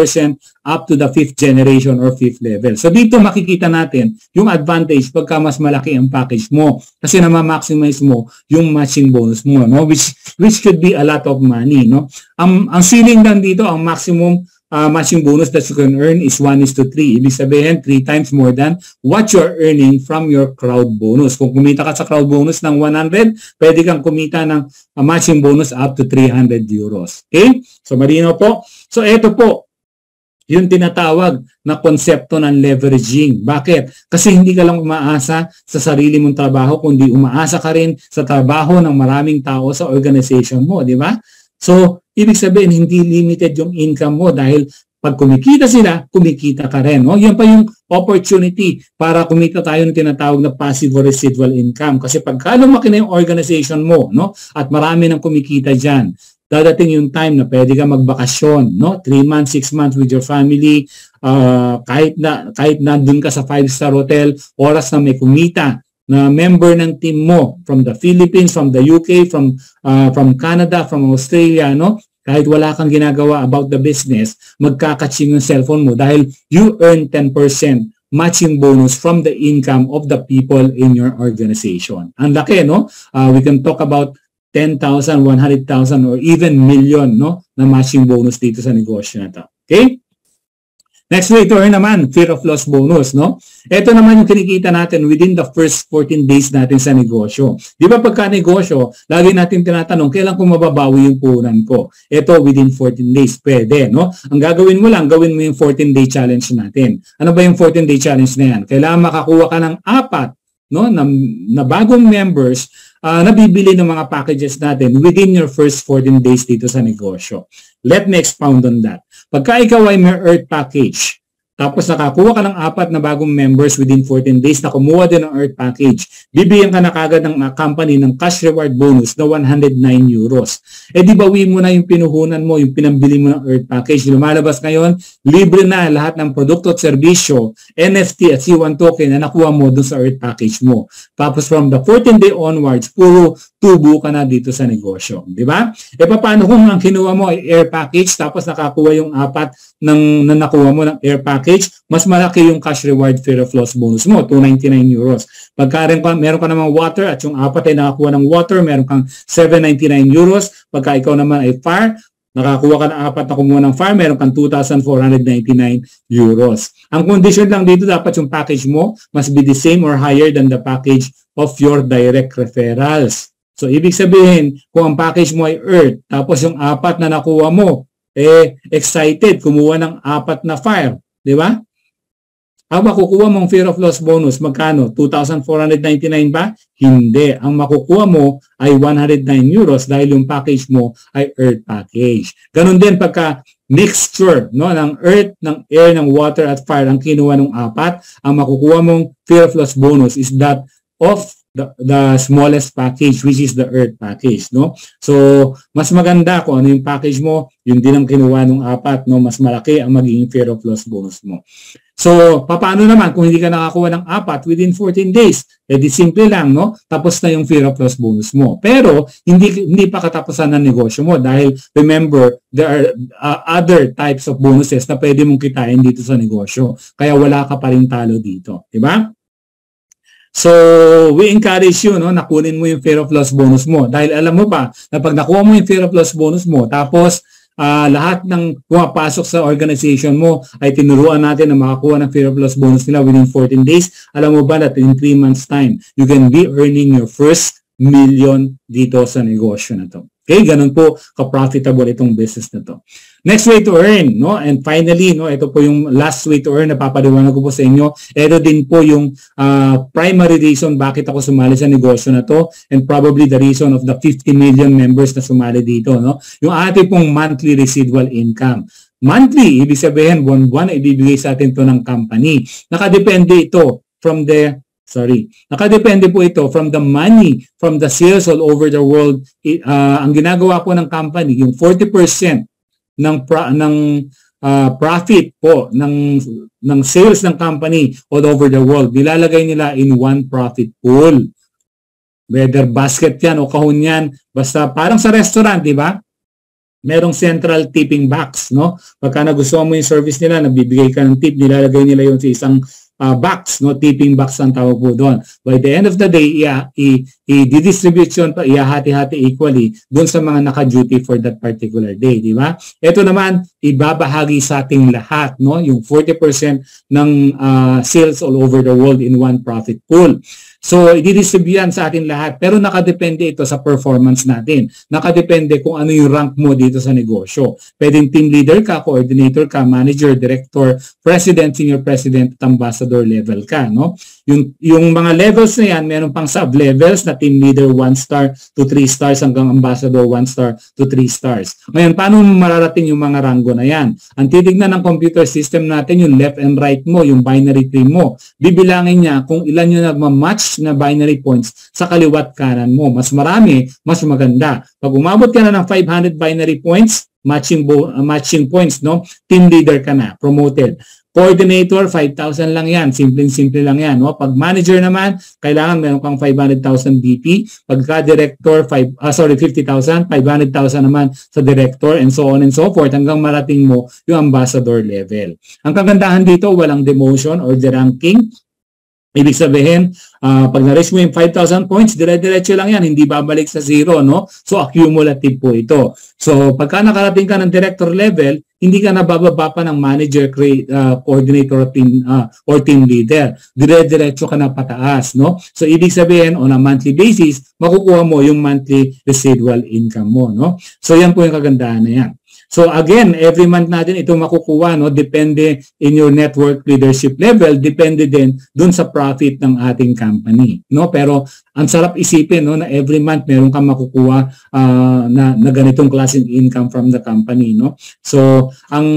up to the fifth generation or fifth level. So dito makikita natin yung advantage pagka mas malaki ang package mo kasi na-maximize mo yung matching bonus mo, no? Which could be a lot of money, no? Ang ceiling lang dito, ang maximum matching bonus that you can earn is 1:3. Ibig sabihin, 3 times more than what you're earning from your crowd bonus. Kung kumita ka sa crowd bonus ng 100, pwede kang kumita ng matching bonus up to 300 euros. Okay? So, malinaw po. So, ito po, yung tinatawag na konsepto ng leveraging. Bakit? Kasi hindi ka lang umaasa sa sarili mong trabaho, kundi umaasa ka rin sa trabaho ng maraming tao sa organization mo, di ba? So, ibig sabihin, hindi limited yung income mo dahil pag kumikita sila, kumikita ka rin. No? Yan pa yung opportunity para kumita tayo ng tinatawag na passive or residual income. Kasi pagka lumaki na yung organization mo, no? At marami nang kumikita dyan, dadating yung time na pwede ka magbakasyon, no? 3 months, 6 months with your family, kahit nandun ka sa 5-star hotel, oras na may kumita na member ng team mo from the Philippines, from the UK, from Canada, from Australia, no? Kahit wala kang ginagawa about the business, magkakatching yung cellphone mo dahil you earn 10% matching bonus from the income of the people in your organization. Ang laki, no? We can talk about 10,000, 100,000, or even million, no? Na matching bonus dito sa negosyo na to. Okay? Next way to earn naman, fear of loss bonus, no? Ito naman yung kinikita natin within the first 14 days natin sa negosyo. Di ba pagka negosyo, lagi natin tinatanong, kailan ko mababawi yung puhunan ko? Ito within 14 days, pwede, no? Ang gagawin mo lang, gawin mo yung 14-day challenge natin. Ano ba yung 14-day challenge na yan? Kailangan makakuha ka ng 4, no, na bagong members na bibili ng mga packages natin within your first 14 days dito sa negosyo. Let me expound on that. Pagka ikaw ay may Earth package, tapos nakakuha ka ng 4 na bagong members within 14 days na kumuha din ng Earth package, bibigyan ka na kagad ng company ng cash reward bonus na 109 euros. Eh di bawi mo na yung pinuhunan mo, yung pinambili mo ng Earth package. Lumalabas ngayon, libre na lahat ng produkto at serbisyo, NFT at C1 token na nakuha mo dun sa Earth package mo. Tapos from the 14 day onwards, puro tubo ka na dito sa negosyo. Di ba? E paano kung ang kinuha mo ay air package tapos nakakuha yung 4 na nakuha mo ng air package, mas malaki yung cash reward fear of loss bonus mo, 299 euros. Pagka meron ka namang water at yung 4 ay nakakuha ng water, meron kang 799 euros. Pagka ikaw naman ay fire, nakakuha ka ng 4 na kumuha ng fire, meron kang 2,499 euros. Ang condition lang dito, dapat yung package mo must be the same or higher than the package of your direct referrals. So, ibig sabihin, kung ang package mo ay Earth, tapos yung 4 na nakuha mo, excited, kumuha ng 4 na fire. Di ba? Ang makukuha mong fear of loss bonus, magkano? 2,499 ba? Hindi. Ang makukuha mo ay 109 euros dahil yung package mo ay Earth package. Ganon din pagka mixture, no, ng Earth, ng air, ng water at fire ang kinuha ng 4, ang makukuha mong fear of loss bonus is that of the smallest package, which is the Earth package, no? So, mas maganda kung ano yung package mo, yun din ang kinuha ng 4, no? Mas malaki ang magiging fear of loss bonus mo. So, paano naman kung hindi ka nakakuha ng 4 within 14 days? Di simple lang, no? Tapos na yung fear of loss bonus mo. Pero, hindi pa katapusan ng negosyo mo dahil, remember, there are other types of bonuses na pwede mong kitain dito sa negosyo. Kaya wala ka pa rin talo dito. Diba? So, we encourage you, no, na kunin mo yung fear of loss bonus mo. Dahil alam mo pa, na pag nakuha mo yung fear of loss bonus mo, tapos lahat ng pumapasok sa organization mo ay tinuruan natin na makakuha ng fear of loss bonus nila within 14 days. Alam mo ba that in 3 months time, you can be earning your first million dito sa negosyo na to. Okay, ganun po ka-profitable itong business na to. Next way to earn, no? And finally, no, ito po yung last way to earn na papaliwanag ko po sa inyo. Ito din po yung primary reason bakit ako sumali sa negosyo na to and probably the reason of the 50 million members na sumali dito, no? Yung ating pong monthly residual income. Monthly, ibig sabihin, buwan-buwan na ibibigay sa atin to ng company. Nakadepende ito from the nakadepende po ito from the money, from the sales all over the world. Ang ginagawa po ng company, yung 40% ng profit po ng sales ng company all over the world, nilalagay nila in one profit pool. Whether basket yan o kahon yan, basta parang sa restaurant, di ba? Merong central tipping box, no? Pagka nagustuhan mo yung service nila, nabibigay ka ng tip, nilalagay nila yun sa isang box, no? Tipping box ang tawag po doon. By the end of the day, i-distribute yun, ihahati-hati equally doon sa mga naka-duty for that particular day, di ba? Ito naman, ibabahagi sa ating lahat, no? Yung 40% ng sales all over the world in one profit pool. So, i-distribute yan sa atin lahat. Pero nakadepende ito sa performance natin. Nakadepende kung ano yung rank mo dito sa negosyo. Pwedeng team leader ka, coordinator ka, manager, director, president, senior president, at ambassador level ka, no? Yung mga levels na yan, meron pang sub-levels na team leader 1 star to 3 stars hanggang ambassador 1 star to 3 stars. Ngayon, paano mararating yung mga ranggo na yan? Ang titignan ng computer system natin, yung left and right mo, yung binary tree mo. Bibilangin niya kung ilan yung nagmamatch na binary points sa kaliwat kanan mo. Mas marami, mas maganda. Pag umabot ka na ng 500 binary points, matching points, no? Team leader ka na, promoted. Coordinator, 5,000 lang yan. Simple lang yan. No? Pag manager naman, kailangan meron kang 500,000 BP. Pagka director, 50,000. 500,000 naman sa director and so on and so forth hanggang marating mo yung ambassador level. Ang kagandahan dito, walang demotion or deranking. Ibig sabihin, pag na-reach mo yung 5,000 points, dire-diretso lang yan, hindi babalik sa zero, no? So, accumulative po ito. So, pagka nakarating ka ng director level, hindi ka nabababa pa ng manager, coordinator, or team leader. Dire-diretso ka na pataas, no? So, ibig sabihin, on a monthly basis, makukuha mo yung monthly residual income mo, no? So, yan po yung kagandahan na yan. So again, every month natin ito makukuha, no? Depende in your network leadership level, depende din dun sa profit ng ating company, no? Pero ang sarap isipin, no, na every month meron kang makukuha na ganitong klaseng income from the company, no? So ang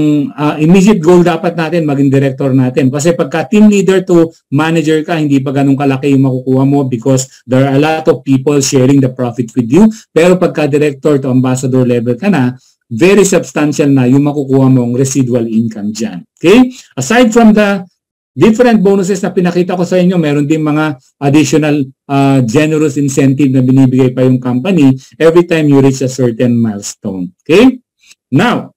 immediate goal dapat natin maging director natin, kasi pagka team leader to manager ka, hindi pa ganun kalaki yung makukuha mo because there are a lot of people sharing the profit with you. Pero pagka director to ambassador level ka na, very substantial na yung makukuha mong residual income dyan. Okay? Aside from the different bonuses na pinakita ko sa inyo, meron din mga additional generous incentive na binibigay pa yung company every time you reach a certain milestone. Okay? Now,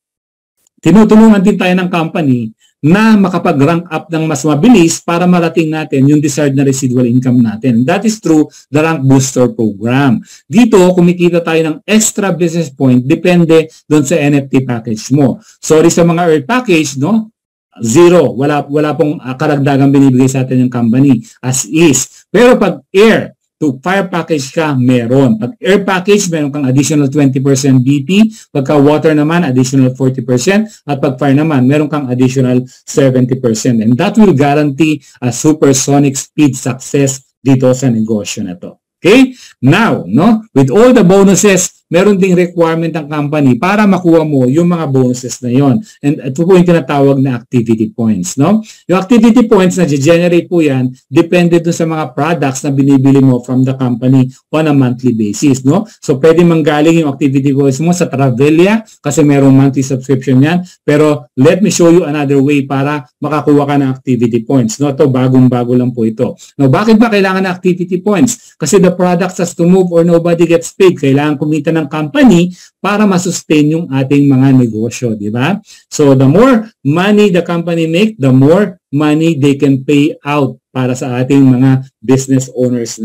tinutulungan din tayo ng company na makapag-rank up ng mas mabilis para marating natin yung desired na residual income natin. That is through the Rank Booster Program. Dito, kumikita tayo ng extra business point depende doon sa NFT package mo. Sorry sa mga Earth package, no? Zero. Wala pong karagdagang binibigay sa atin yung company as is. Pero pag Air to Fire package ka, meron. Pag Air package, meron kang additional 20% BP. Pagka Water naman, additional 40%. At pag Fire naman, meron kang additional 70%. And that will guarantee a supersonic speed success dito sa negosyo na to. Okay? Now, no, with all the bonuses, meron ding requirement ng company para makuha mo yung mga bonuses na yon. And ito po yung tinatawag na activity points, no? Yung activity points na generate po yan, depende dun sa mga products na binibili mo from the company on a monthly basis, no? So, pwede manggaling yung activity points mo sa Travelia kasi merong monthly subscription yan. Pero, let me show you another way para makakuha ka ng activity points, no? Ito, bagong-bago lang po ito. Now, bakit ba kailangan ng activity points? Kasi the products has to move or nobody gets paid. Kailangan kumita ng company para masustain yung ating mga negosyo, di ba? So, the more money the company make, the more money they can pay out para sa ating mga business owners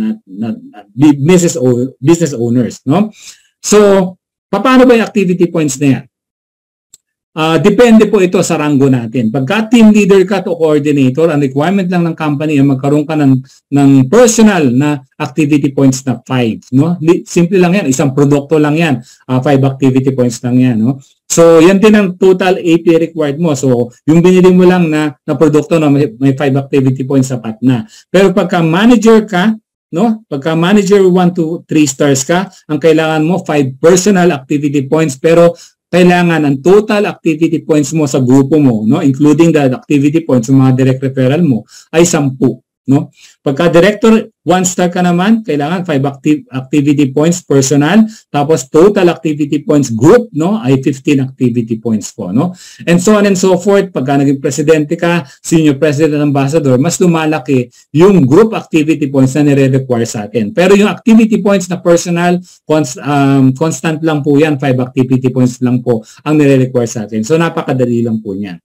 business owners, no? So, paano ba yung activity points na yan? Depende po ito sa ranggo natin. Pagka team leader ka to coordinator, ang requirement lang ng company ay magkaroon ka ng personal na activity points na 5. No? Simple lang yan. Isang produkto lang yan. 5 activity points lang yan. No? So, yan din ang total AP required mo. So, yung binili mo lang na produkto na may 5 activity points, sapat na. Pero pagka manager ka, no? Pagka manager 1 to 3 stars ka, ang kailangan mo 5 personal activity points, pero kailangan ang total activity points mo sa grupo mo, no, including the activity points sa mga direct referral mo, ay 10. no? Pagka director, 1 star ka naman, kailangan 5 activity points personal, tapos total activity points group, no, ay 15 activity points po, no? And so on and so forth. Pagka naging presidente ka, senior president, ambassador, mas lumalaki yung group activity points na nire-require sa atin. Pero yung activity points na personal, constant lang po yan, 5 activity points lang po ang nire-require sa atin. So napakadali lang po niyan.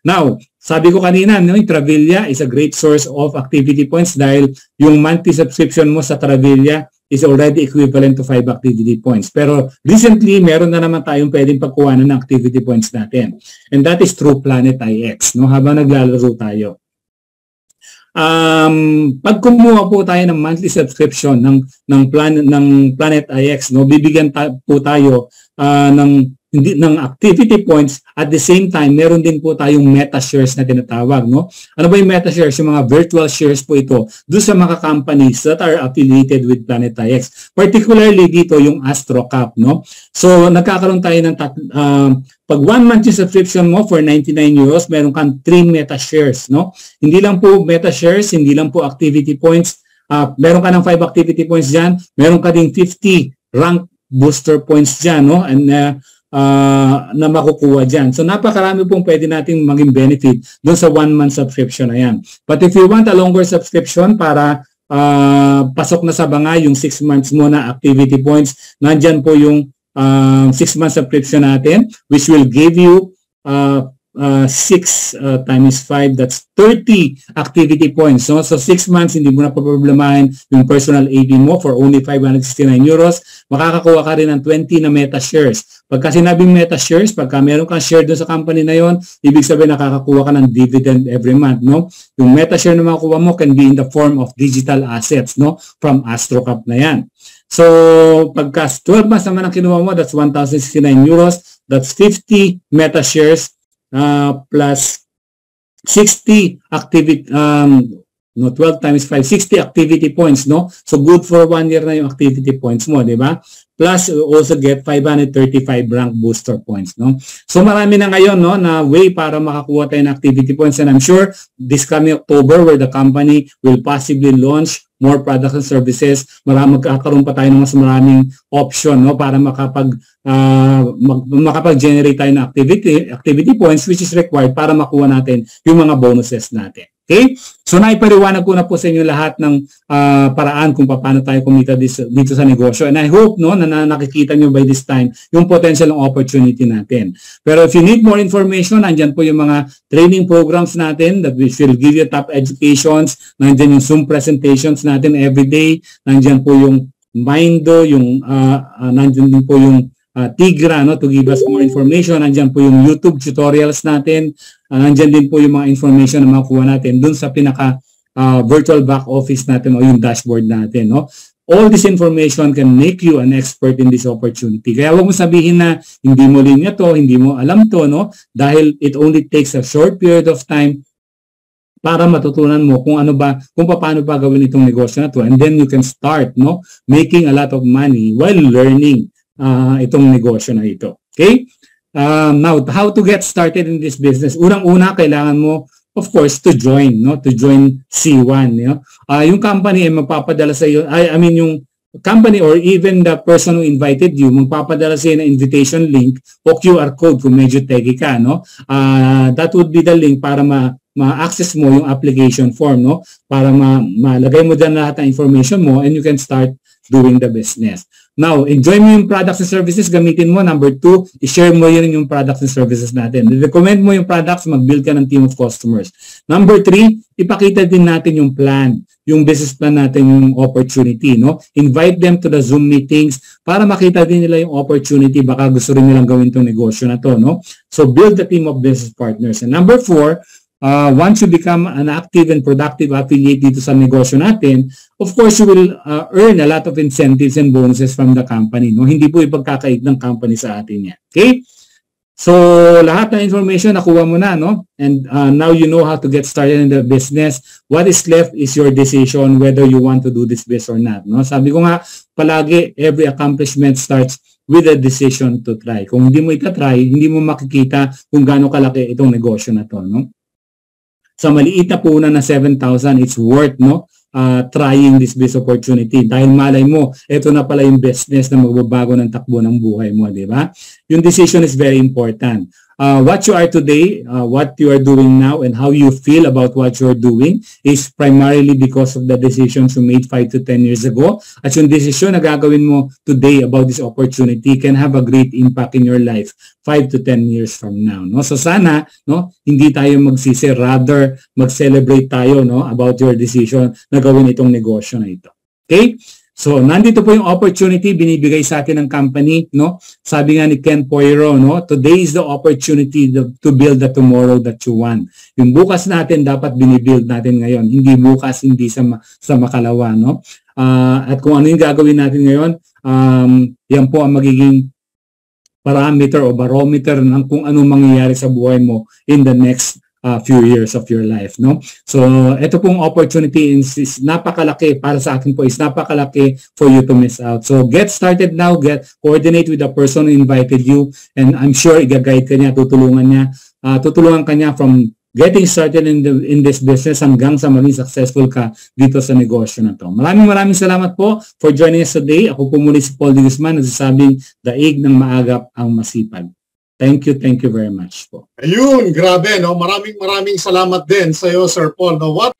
Now, sabi ko kanina, no, yung Travalia is a great source of activity points dahil yung monthly subscription mo sa Travalia is already equivalent to 5 activity points. Pero recently, meron na naman tayong pwedeng pagkuhanan ng activity points natin. And that is through Planet IX, no, habang naglalaro tayo. Pag kumuha po tayo ng monthly subscription ng Planet IX, no, bibigyan po tayo ng activity points. At the same time, meron din po tayong meta shares na tinatawag, no? Ano ba yung meta shares? Yung mga virtual shares po ito doon sa mga companies that are affiliated with Planet IX. Particularly dito yung AstroCap, no? So nagkakaroon tayo ng pag 1 month yung subscription mo for 99 euros, meron kang 3 meta shares, no? Hindi lang po meta shares, hindi lang po activity points. Meron ka ng 5 activity points dyan, meron ka ding 50 rank booster points dyan, no? And na makukuha dyan. So napakarami pong pwede nating maging benefit doon sa 1 month subscription na yan. But if you want a longer subscription para pasok na sa banga yung 6 months mo na activity points, nandyan po yung 6 month subscription natin, which will give you 6 times 5, that's 30 activity points. No? So 6 months, hindi mo na problemahin yung personal AP mo for only 569 euros. Makakakuha ka rin ng 20 na meta shares. Pagka sinabing meta shares, pagka meron kang share doon sa company na yon, ibig sabihin nakakakuha ka ng dividend every month. No? Yung meta share na makukuha mo can be in the form of digital assets, no, from AstroCap na yan. So pagka 12 months naman ang kinuha mo, that's 1,069 euros. That's 50 meta shares plus 60 activity 12 times 5, 60 activity points, no? So good for 1 year na yung activity points mo, di ba? Plus you also get 535 rank booster points, no? So marami na ngayon, no, na way para makakuha tayo ng activity points, and I'm sure this coming October where the company will possibly launch more products and services, magkakaroon pa tayo ng mas maraming option, no, para makapag-generate tayo ng activity points which is required para makuha natin yung mga bonuses natin. Okay? So naipariwanag ko na po sa inyo lahat ng paraan kung paano tayo kumita dito sa negosyo. And I hope, no, na nakikita nyo by this time yung potential ng opportunity natin. Pero if you need more information, nandyan po yung mga training programs natin that which will give you top educations. Nandyan yung Zoom presentations natin every day. Nandyan po yung Mindo, nandyan din po yung Tigra, no, to give us more information. Nandyan po yung YouTube tutorials natin. Nandyan din po yung mga information na makuha natin dun sa pinaka virtual back office natin o yung dashboard natin, no. All this information can make you an expert in this opportunity. Kaya huwag mo sabihin na hindi mo linya to, hindi mo alam to, no, dahil it only takes a short period of time para matutunan mo kung paano ba gawin itong negosyo na to, and then you can start, no, making a lot of money while learning itong negosyo na ito. Okay? Now, how to get started in this business? Unang-una, kailangan mo, of course, to join, no? To join C1, you know? Yung company ay magpapadala sa iyo, yung company or even the person who invited you, magpapadala sa iyo ng invitation link o QR code kung medyo techy ka, no? That would be the link para ma-access mo yung application form, no? Para malagay mo dyan lahat ng information mo and you can start doing the business. Now, enjoy mo yung products and services, gamitin mo. Number 2, i-share mo yun yung products and services natin. I-recommend mo yung products, mag-build ka ng team of customers. Number 3, ipakita din natin yung plan, yung business plan natin, yung opportunity, no? Invite them to the Zoom meetings para makita din nila yung opportunity, baka gusto rin nilang gawin itong negosyo na to, no? So, build the team of business partners. And number 4, once you become an active and productive affiliate dito sa negosyo natin, of course, you will earn a lot of incentives and bonuses from the company. No? Hindi po ipagkakait ng company sa atin yan. Okay? So, lahat ng information nakuha mo na, no? And now you know how to get started in the business. What is left is your decision whether you want to do this business or not. No? Sabi ko nga, palagi, every accomplishment starts with a decision to try. Kung hindi mo itatry, hindi mo makikita kung gaano kalaki itong negosyo na to, no? sa maliit na puhunan na 7,000, it's worth, no, trying this business opportunity. Dahil malay mo, ito na pala yung business na magbabago ng takbo ng buhay mo, di ba? Yung decision is very important. What you are today, what you are doing now, and how you feel about what you are doing is primarily because of the decisions you made 5 to 10 years ago. At yung decision na gagawin mo today about this opportunity can have a great impact in your life 5 to 10 years from now. No? So sana, no, hindi tayo magsisi, rather mag-celebrate tayo, no, about your decision na gawin itong negosyo na ito. Okay? So, nandito po yung opportunity binibigay sa atin ng company, no? Sabi nga ni Ken Poiro, no? Today is the opportunity to build the tomorrow that you want. Yung bukas natin dapat binibuild natin ngayon, hindi bukas, hindi sa makalawa, no? At kung ano yung gagawin natin ngayon, yan po ang magiging parameter o barometer ng kung anong mangyayari sa buhay mo in the next few years of your life, no? So, ito pong opportunity is napakalaki para sa akin po, is napakalaki for you to miss out. So, get started now, coordinate with the person who invited you, and I'm sure i-guide ka niya, tutulungan ka niya from getting started in this business hanggang sa maging successful ka dito sa negosyo na to. Maraming salamat po for joining us today. Ako po muli si Paul D. Guzman, nagsasabing daig ng maagap ang masipag. Thank you very much po. Ayun, grabe, no? Maraming salamat din sa iyo, Sir Paul. No, what